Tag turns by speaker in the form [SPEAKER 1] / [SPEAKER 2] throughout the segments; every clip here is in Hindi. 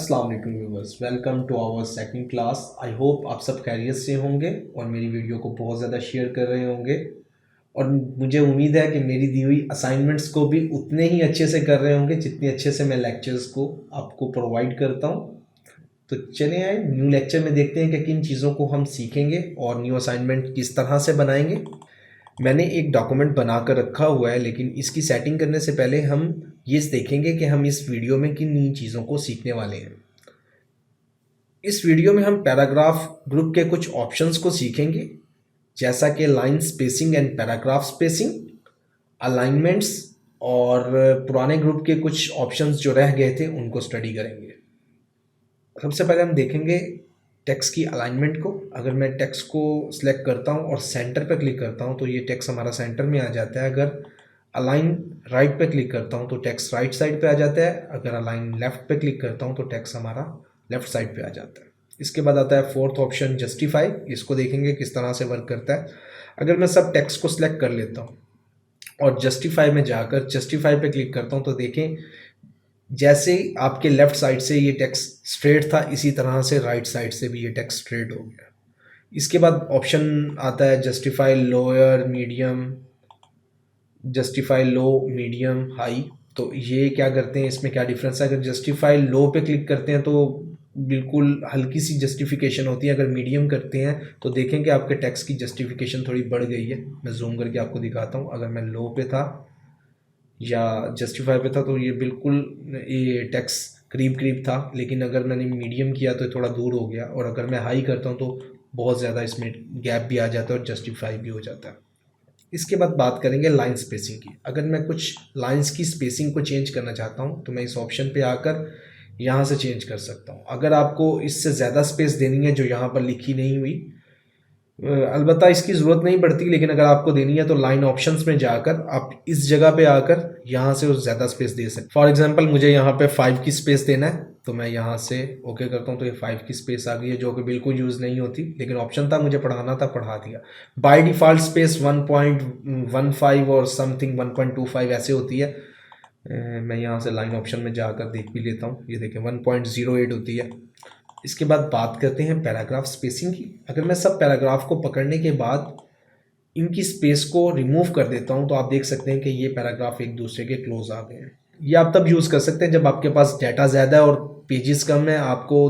[SPEAKER 1] अस्सलाम वालेकुम viewers, welcome to our second class. I hope आप सब खैरियत से होंगे और मेरी वीडियो को बहुत ज़्यादा शेयर कर रहे होंगे। और मुझे उम्मीद है कि मेरी दी हुई असाइनमेंट्स को भी उतने ही अच्छे से कर रहे होंगे जितने अच्छे से मैं लेक्चर्स को आपको प्रोवाइड करता हूँ। तो चले आए न्यू लेक्चर में, देखते हैं कि किन चीज़ों को हम सीखेंगे और न्यू असाइनमेंट किस तरह से बनाएंगे। मैंने एक डॉक्यूमेंट बना कर रखा हुआ है, लेकिन इसकी सेटिंग करने से पहले हम ये देखेंगे कि हम इस वीडियो में किन नई चीज़ों को सीखने वाले हैं। इस वीडियो में हम पैराग्राफ ग्रुप के कुछ ऑप्शंस को सीखेंगे, जैसा कि line spacing and paragraph spacing, alignments, और पुराने ग्रुप के कुछ ऑप्शंस जो रह गए थे उनको स्टडी करेंगे। सबसे पहले हम देखेंगे टेक्स्ट की अलाइनमेंट को। अगर मैं टेक्स्ट को सिलेक्ट करता हूं और सेंटर पर क्लिक करता हूं तो ये टेक्स्ट हमारा सेंटर में आ जाता है। अगर अलाइन राइट पे क्लिक करता हूं तो टेक्स्ट राइट साइड पे आ जाता है। अगर अलाइन लेफ्ट पे क्लिक करता हूं तो टेक्स्ट हमारा लेफ्ट साइड पे आ जाता है। इसके बाद आता है फोर्थ ऑप्शन, जस्टिफाई। इसको देखेंगे किस तरह से वर्क करता है। अगर मैं सब टेक्स्ट को सिलेक्ट कर लेता हूँ और जस्टिफाई में जाकर जस्टिफाई पे क्लिक करता हूँ तो देखें, जैसे आपके लेफ्ट साइड से ये टेक्स्ट स्ट्रेट था, इसी तरह से राइट साइड से भी ये टेक्स्ट स्ट्रेट हो गया। इसके बाद ऑप्शन आता है जस्टिफाई लोअर मीडियम, जस्टिफाई लो मीडियम हाई। तो ये क्या करते हैं, इसमें क्या डिफरेंस है। अगर जस्टिफाई लो पे क्लिक करते हैं तो बिल्कुल हल्की सी जस्टिफिकेशन होती है। अगर मीडियम करते हैं तो देखें कि आपके टेक्स्ट की जस्टिफिकेशन थोड़ी बढ़ गई है। मैं जूम करके आपको दिखाता हूँ। अगर मैं लो पे था या जस्टिफाई पे था तो ये बिल्कुल ये टेक्स्ट करीब करीब था, लेकिन अगर मैंने मीडियम किया तो थोड़ा दूर हो गया, और अगर मैं हाई करता हूँ तो बहुत ज़्यादा इसमें गैप भी आ जाता है और जस्टिफाई भी हो जाता है। इसके बाद बात करेंगे लाइन स्पेसिंग की। अगर मैं कुछ लाइंस की स्पेसिंग को चेंज करना चाहता हूँ तो मैं इस ऑप्शन पे आकर यहाँ से चेंज कर सकता हूँ। अगर आपको इससे ज़्यादा स्पेस देनी है जो यहाँ पर लिखी नहीं हुई, अलबत्ता इसकी ज़रूरत नहीं पड़ती, लेकिन अगर आपको देनी है तो लाइन ऑप्शंस में जाकर आप इस जगह पे आकर यहाँ से उस ज़्यादा स्पेस दे सकते। फॉर एग्जांपल मुझे यहाँ पे 5 की स्पेस देना है तो मैं यहाँ से ओके करता हूँ तो ये 5 की स्पेस आ गई है, जो कि बिल्कुल यूज़ नहीं होती, लेकिन ऑप्शन था, मुझे पढ़ाना था, पढ़ा दिया। बाय डिफ़ॉल्ट स्पेस 1.15 और समथिंग 1.25 ऐसे होती है। मैं यहाँ से लाइन ऑप्शन में जाकर देख भी लेता हूँ। ये देखें 1.08 होती है। इसके बाद बात करते हैं पैराग्राफ स्पेसिंग की। अगर मैं सब पैराग्राफ को पकड़ने के बाद इनकी स्पेस को रिमूव कर देता हूं तो आप देख सकते हैं कि ये पैराग्राफ एक दूसरे के क्लोज आ गए हैं। ये आप तब यूज़ कर सकते हैं जब आपके पास डाटा ज़्यादा है और पेजेस कम है, आपको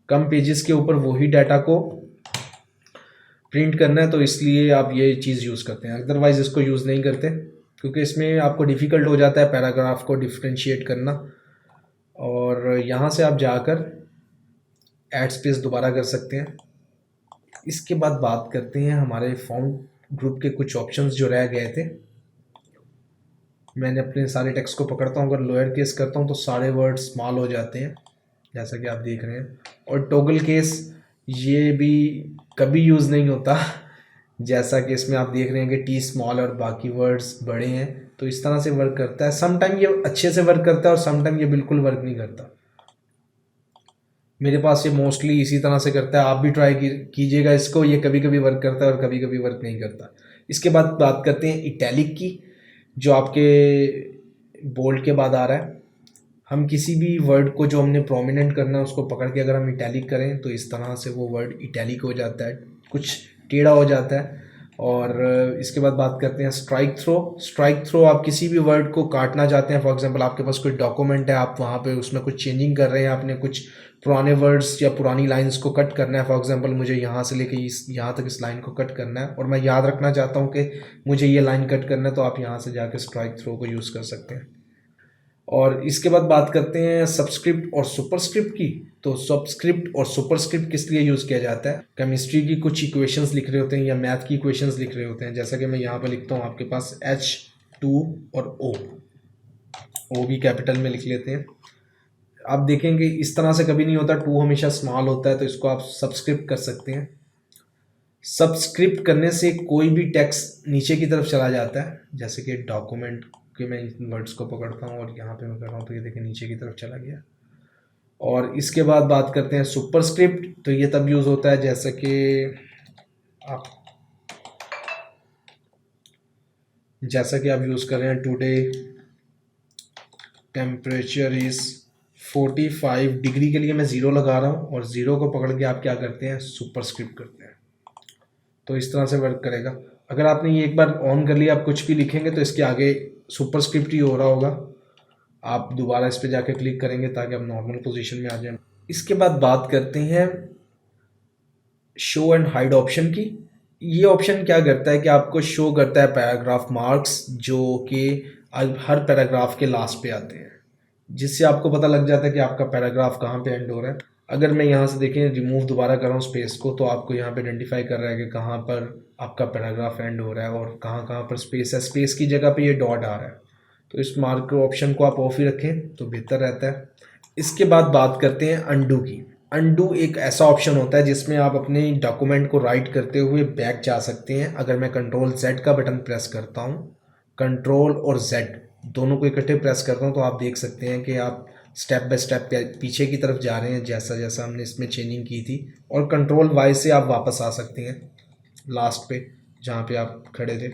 [SPEAKER 1] कम पेजेस के ऊपर वही डाटा को प्रिंट करना है, तो इसलिए आप ये चीज़ यूज़ करते हैं। अदरवाइज़ इसको यूज़ नहीं करते, क्योंकि इसमें आपको डिफ़िकल्ट हो जाता है पैराग्राफ को डिफ्रेंशिएट करना। और यहाँ से आप जाकर ऐड स्पेस दोबारा कर सकते हैं। इसके बाद बात करते हैं हमारे फॉन्ट ग्रुप के कुछ ऑप्शंस जो रह गए थे। मैंने अपने सारे टेक्स्ट को पकड़ता हूँ, अगर लोअर केस करता हूँ तो सारे वर्ड स्मॉल हो जाते हैं, जैसा कि आप देख रहे हैं। और टॉगल केस ये भी कभी यूज़ नहीं होता, जैसा कि इसमें आप देख रहे हैं कि टी स्मॉल और बाकी वर्ड्स बड़े हैं। तो इस तरह से वर्क करता है। सम टाइम ये अच्छे से वर्क करता है और सम टाइम ये बिल्कुल वर्क नहीं करता। मेरे पास ये मोस्टली इसी तरह से करता है। आप भी ट्राई कीजिएगा इसको, ये कभी कभी वर्क करता है और कभी कभी वर्क नहीं करता। इसके बाद बात करते हैं इटैलिक की, जो आपके बोल्ड के बाद आ रहा है। हम किसी भी वर्ड को जो हमने प्रोमिनेंट करना है उसको पकड़ के अगर हम इटैलिक करें तो इस तरह से वो वर्ड इटैलिक हो जाता है, कुछ टेढ़ा हो जाता है। और इसके बाद बात करते हैं स्ट्राइक थ्रो। स्ट्राइक थ्रो, आप किसी भी वर्ड को काटना चाहते हैं। फॉर एग्जांपल आपके पास कोई डॉक्यूमेंट है, आप वहाँ पे उसमें कुछ चेंजिंग कर रहे हैं, आपने कुछ पुराने वर्ड्स या पुरानी लाइंस को कट करना है। फॉर एग्जांपल मुझे यहाँ से लेके यहाँ तक इस लाइन को कट करना है और मैं याद रखना चाहता हूँ कि मुझे ये लाइन कट करना है, तो आप यहाँ से जाकर स्ट्राइक थ्रो को यूज़ कर सकते हैं। और इसके बाद बात करते हैं सबस्क्रिप्ट और सुपरस्क्रिप्ट की। तो सबस्क्रिप्ट और सुपरस्क्रिप्ट किस लिए यूज़ किया जाता है। केमिस्ट्री की कुछ इक्वेशंस लिख रहे होते हैं या मैथ की इक्वेशंस लिख रहे होते हैं, जैसा कि मैं यहाँ पर लिखता हूँ, आपके पास H2 और O भी कैपिटल में लिख लेते हैं। आप देखेंगे इस तरह से कभी नहीं होता, 2 हमेशा स्मॉल होता है, तो इसको आप सबस्क्रिप्ट कर सकते हैं। सबस्क्रिप्ट करने से कोई भी टेक्स्ट नीचे की तरफ चला जाता है, जैसे कि डॉक्यूमेंट के मैं इन वर्ड्स को पकड़ता हूँ और यहाँ पे मैं कर रहा हूँ तो ये देखिए नीचे की तरफ चला गया। और इसके बाद बात करते हैं सुपरस्क्रिप्ट। तो ये तब यूज़ होता है जैसे कि आप यूज़ कर रहे हैं टुडे टेम्परेचर इज़ 45 डिग्री के लिए मैं 0 लगा रहा हूँ और 0 को पकड़ के आप क्या करते हैं, सुपरस्क्रिप्ट करते हैं। तो इस तरह से वर्क करेगा। अगर आपने ये एक बार ऑन कर लिया, आप कुछ भी लिखेंगे तो इसके आगे सुपरस्क्रिप्ट ही हो रहा होगा। आप दोबारा इस पर जाके क्लिक करेंगे ताकि आप नॉर्मल पोजीशन में आ जाएं। इसके बाद बात करते हैं शो एंड हाइड ऑप्शन की। ये ऑप्शन क्या करता है कि आपको शो करता है पैराग्राफ मार्क्स जो कि हर पैराग्राफ के लास्ट पे आते हैं, जिससे आपको पता लग जाता है कि आपका पैराग्राफ कहाँ पे एंड हो रहा है। अगर मैं यहाँ से देखें रिमूव दोबारा कर रहा हूँ स्पेस को, तो आपको यहाँ पे आइडेंटिफाई कर रहा है कि कहाँ पर आपका पैराग्राफ एंड हो रहा है और कहाँ कहाँ पर स्पेस है। स्पेस की जगह पे ये डॉट आ रहा है, तो इस मार्क ऑप्शन को आप ऑफ ही रखें तो बेहतर रहता है। इसके बाद बात करते हैं अंडू की। अंडू एक ऐसा ऑप्शन होता है जिसमें आप अपने डॉक्यूमेंट को राइट करते हुए बैक जा सकते हैं। अगर मैं कंट्रोल Z का बटन प्रेस करता हूँ, कंट्रोल और Z दोनों को इकट्ठे प्रेस करता हूँ, तो आप देख सकते हैं कि आप स्टेप बाय स्टेप पीछे की तरफ जा रहे हैं जैसा जैसा हमने इसमें चेंजिंग की थी। और कंट्रोल Y से आप वापस आ सकते हैं लास्ट पे जहाँ पे आप खड़े थे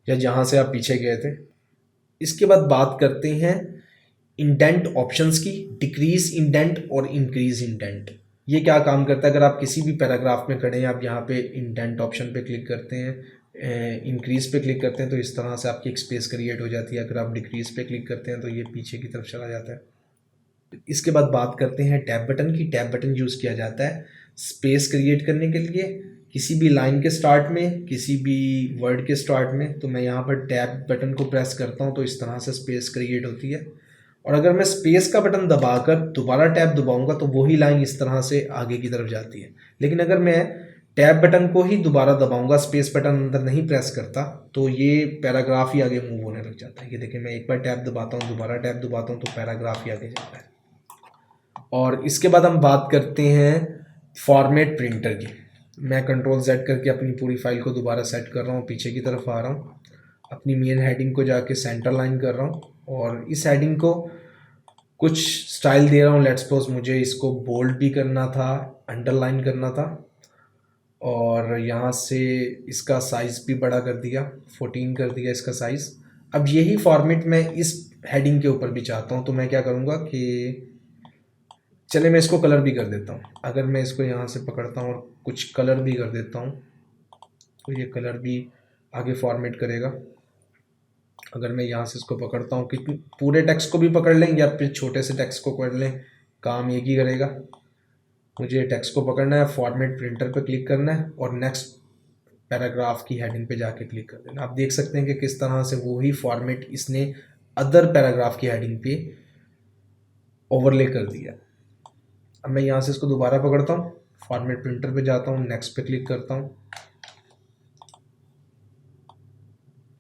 [SPEAKER 1] या जहाँ से आप पीछे गए थे। इसके बाद बात करते हैं इंडेंट ऑप्शंस की। डिक्रीज इंडेंट और इंक्रीज इंडेंट, ये क्या काम करता है? अगर आप किसी भी पैराग्राफ में खड़े हैं, आप यहाँ पे इंडेंट ऑप्शन पे क्लिक करते हैं, इंक्रीज पे क्लिक करते हैं तो इस तरह से आपकी एक स्पेस क्रिएट हो जाती है। अगर आप डिक्रीज पे क्लिक करते हैं तो ये पीछे की तरफ चला जाता है। इसके बाद बात करते हैं टैब बटन की। टैब बटन यूज़ किया जाता है स्पेस क्रिएट करने के लिए किसी भी लाइन के स्टार्ट में, किसी भी वर्ड के स्टार्ट में। तो मैं यहाँ पर टैब बटन को प्रेस करता हूँ तो इस तरह से स्पेस क्रिएट होती है। और अगर मैं स्पेस का बटन दबाकर दोबारा टैब दबाऊंगा तो वही लाइन इस तरह से आगे की तरफ जाती है। लेकिन अगर मैं टैब बटन को ही दोबारा दबाऊंगा, स्पेस बटन अंदर नहीं प्रेस करता, तो ये पैराग्राफ ही आगे मूव होने लग जाता है। ये देखिए, मैं एक बार टैब दबाता हूँ, दोबारा टैब दबाता हूँ तो पैराग्राफ ही आगे जाता है। और इसके बाद हम बात करते हैं फॉर्मेट प्रिंटर की। मैं कंट्रोल Z करके अपनी पूरी फाइल को दोबारा सेट कर रहा हूँ, पीछे की तरफ आ रहा हूँ, अपनी मेन हेडिंग को जाके सेंटर लाइन कर रहा हूँ और इस हेडिंग को कुछ स्टाइल दे रहा हूँ। लेट्स सपोज मुझे इसको बोल्ड भी करना था, अंडरलाइन करना था, और यहाँ से इसका साइज़ भी बड़ा कर दिया, 14 कर दिया इसका साइज़। अब यही फॉर्मेट मैं इस हेडिंग के ऊपर भी चाहता हूँ, तो मैं क्या करूँगा कि चले मैं इसको कलर भी कर देता हूँ। अगर मैं इसको यहाँ से पकड़ता हूँ और कुछ कलर भी कर देता हूँ तो ये कलर भी आगे फॉर्मेट करेगा। अगर मैं यहाँ से इसको पकड़ता हूँ कि पूरे टेक्स्ट को भी पकड़ लें या फिर छोटे से टेक्स्ट को पकड़ लें, काम एक ही करेगा। मुझे टेक्स्ट को पकड़ना है, फॉर्मेट प्रिंटर पे क्लिक करना है और नेक्स्ट पैराग्राफ की हेडिंग पे जाके क्लिक कर देना। आप देख सकते हैं कि किस तरह से वही फॉर्मेट इसने अदर पैराग्राफ की हेडिंग पे ओवरले कर दिया। अब मैं यहाँ से इसको दोबारा पकड़ता हूँ, फॉर्मेट प्रिंटर पे जाता हूँ, नेक्स्ट पे क्लिक करता हूँ।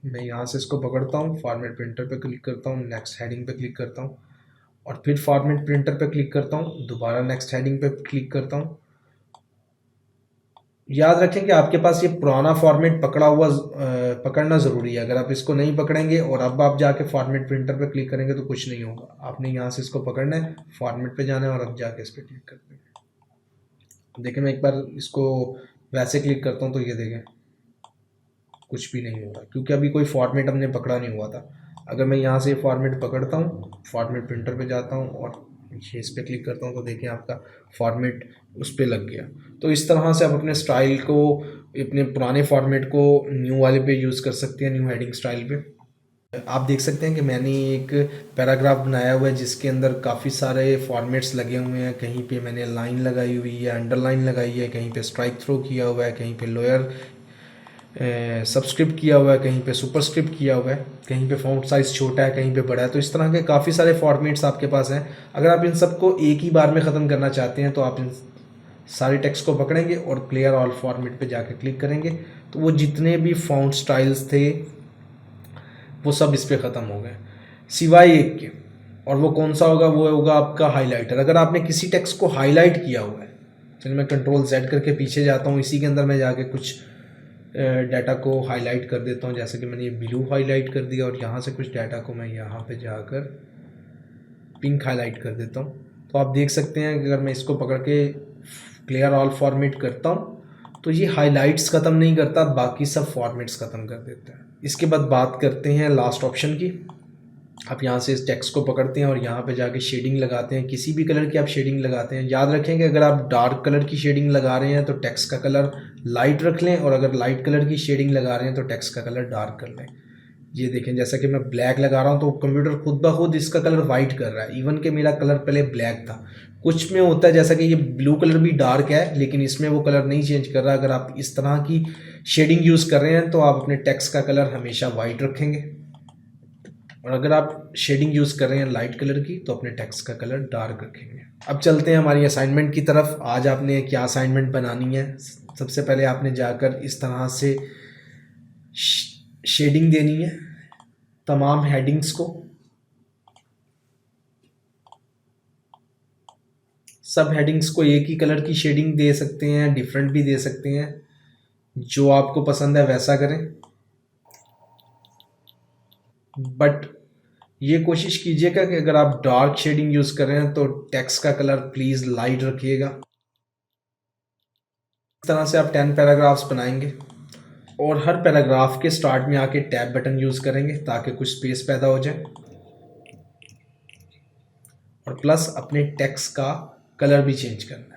[SPEAKER 1] मैं यहाँ से इसको पकड़ता हूँ, फॉर्मेट प्रिंटर पे क्लिक करता हूँ, नेक्स्ट हेडिंग पे क्लिक करता हूँ और फिर फॉर्मेट प्रिंटर पे क्लिक करता हूँ, दोबारा नेक्स्ट हेडिंग पे क्लिक करता हूँ। याद रखें कि आपके पास ये पुराना फॉर्मेट पकड़ना ज़रूरी है। अगर आप इसको नहीं पकड़ेंगे और अब आप जाके फॉर्मेट प्रिंटर पे क्लिक करेंगे तो कुछ नहीं होगा। आपने यहाँ से इसको पकड़ना है, फॉर्मेट पे जाना है और अब जाके इस पर क्लिक करना है। देखें, मैं एक बार इसको वैसे क्लिक करता हूँ तो ये देखें कुछ भी नहीं हो रहा, क्योंकि अभी कोई फॉर्मेट हमने पकड़ा नहीं हुआ था। अगर मैं यहाँ से फॉर्मेट पकड़ता हूँ, फॉर्मेट प्रिंटर पे जाता हूँ और ये इस पर क्लिक करता हूँ तो देखें आपका फॉर्मेट उस पर लग गया। तो इस तरह से आप अपने स्टाइल को, अपने पुराने फॉर्मेट को न्यू वाले पे यूज़ कर सकते हैं, न्यू हेडिंग स्टाइल पे। आप देख सकते हैं कि मैंने एक पैराग्राफ बनाया हुआ है जिसके अंदर काफ़ी सारे फॉर्मेट्स लगे हुए हैं। कहीं पे मैंने लाइन लगाई हुई है, अंडरलाइन लगाई है, कहीं पे स्ट्राइक थ्रो किया हुआ है, कहीं पे लोअर सबस्क्रिप्ट किया हुआ है, कहीं पे सुपरस्क्रिप्ट किया हुआ है, कहीं पे फ़ॉन्ट साइज़ छोटा है, कहीं पे बड़ा है। तो इस तरह के काफ़ी सारे फॉर्मेट्स आपके पास हैं। अगर आप इन सबको एक ही बार में ख़त्म करना चाहते हैं तो आप इन सारे टेक्स्ट को पकड़ेंगे और क्लियर ऑल फॉर्मेट पे जाके क्लिक करेंगे तो वो जितने भी फ़ॉन्ट स्टाइल्स थे वो सब इस पर ख़त्म हो गए सिवाय एक के। और वो कौन सा होगा? वो होगा आपका हाईलाइटर। अगर आपने किसी टेक्स्ट को हाईलाइट किया हुआ है, चलिए मैं कंट्रोल Z करके पीछे जाता हूँ, इसी के अंदर मैं जाके कुछ डाटा को हाईलाइट कर देता हूँ। जैसे कि मैंने ये ब्लू हाईलाइट कर दिया और यहाँ से कुछ डाटा को मैं यहाँ पे जाकर पिंक हाईलाइट कर देता हूँ। तो आप देख सकते हैं कि अगर मैं इसको पकड़ के क्लियर ऑल फॉर्मेट करता हूँ तो ये हाईलाइट्स ख़त्म नहीं करता, बाकी सब फॉर्मेट्स ख़त्म कर देता है। इसके बाद बात करते हैं लास्ट ऑप्शन की। आप यहाँ से इस टेक्स्ट को पकड़ते हैं और यहाँ पे जाके शेडिंग लगाते हैं, किसी भी कलर की आप शेडिंग लगाते हैं। याद रखें कि अगर आप डार्क कलर की शेडिंग लगा रहे हैं तो टेक्स्ट का कलर लाइट रख लें, और अगर लाइट कलर की शेडिंग लगा रहे हैं तो टेक्स्ट का कलर डार्क कर लें। ये देखें, जैसा कि मैं ब्लैक लगा रहा हूँ तो कंप्यूटर खुद ब खुद इसका कलर वाइट कर रहा है, इवन कि मेरा कलर पहले ब्लैक था। कुछ में होता है जैसा कि ये ब्लू कलर भी डार्क है लेकिन इसमें वो कलर नहीं चेंज कर रहा। अगर आप इस तरह की शेडिंग यूज़ कर रहे हैं तो आप अपने टेक्स्ट का कलर हमेशा वाइट रखेंगे, और अगर आप शेडिंग यूज़ कर रहे हैं लाइट कलर की तो अपने टेक्स्ट का कलर डार्क रखेंगे। अब चलते हैं हमारी असाइनमेंट की तरफ। आज आपने क्या असाइनमेंट बनानी है। सबसे पहले आपने जाकर इस तरह से शेडिंग देनी है तमाम हेडिंग्स को। सब हेडिंग्स को एक ही कलर की शेडिंग दे सकते हैं, डिफरेंट भी दे सकते हैं, जो आपको पसंद है वैसा करें। बट ये कोशिश कीजिएगा कि अगर आप डार्क शेडिंग यूज़ कर रहे हैं तो टेक्स्ट का कलर प्लीज़ लाइट रखिएगा। इस तरह से आप 10 पैराग्राफ्स बनाएंगे और हर पैराग्राफ के स्टार्ट में आके टैब बटन यूज़ करेंगे ताकि कुछ स्पेस पैदा हो जाए, और प्लस अपने टेक्स्ट का कलर भी चेंज करना है।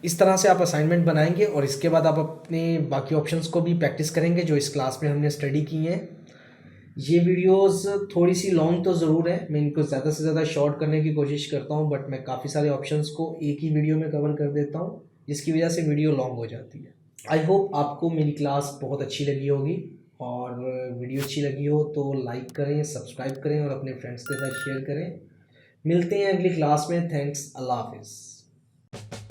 [SPEAKER 1] इस तरह से आप असाइनमेंट बनाएंगे और इसके बाद आप अपने बाकी ऑप्शंस को भी प्रैक्टिस करेंगे जो इस क्लास में हमने स्टडी की हैं। ये वीडियोस थोड़ी सी लॉन्ग तो ज़रूर है, मैं इनको ज़्यादा से ज़्यादा शॉर्ट करने की कोशिश करता हूँ, बट मैं काफ़ी सारे ऑप्शंस को एक ही वीडियो में कवर कर देता हूँ जिसकी वजह से वीडियो लॉन्ग हो जाती है। आई होप आपको मेरी क्लास बहुत अच्छी लगी होगी, और वीडियो अच्छी लगी हो तो लाइक करें, सब्सक्राइब करें और अपने फ्रेंड्स के साथ शेयर करें। मिलते हैं अगली क्लास में। थैंक्स, अल्लाह हाफिज़।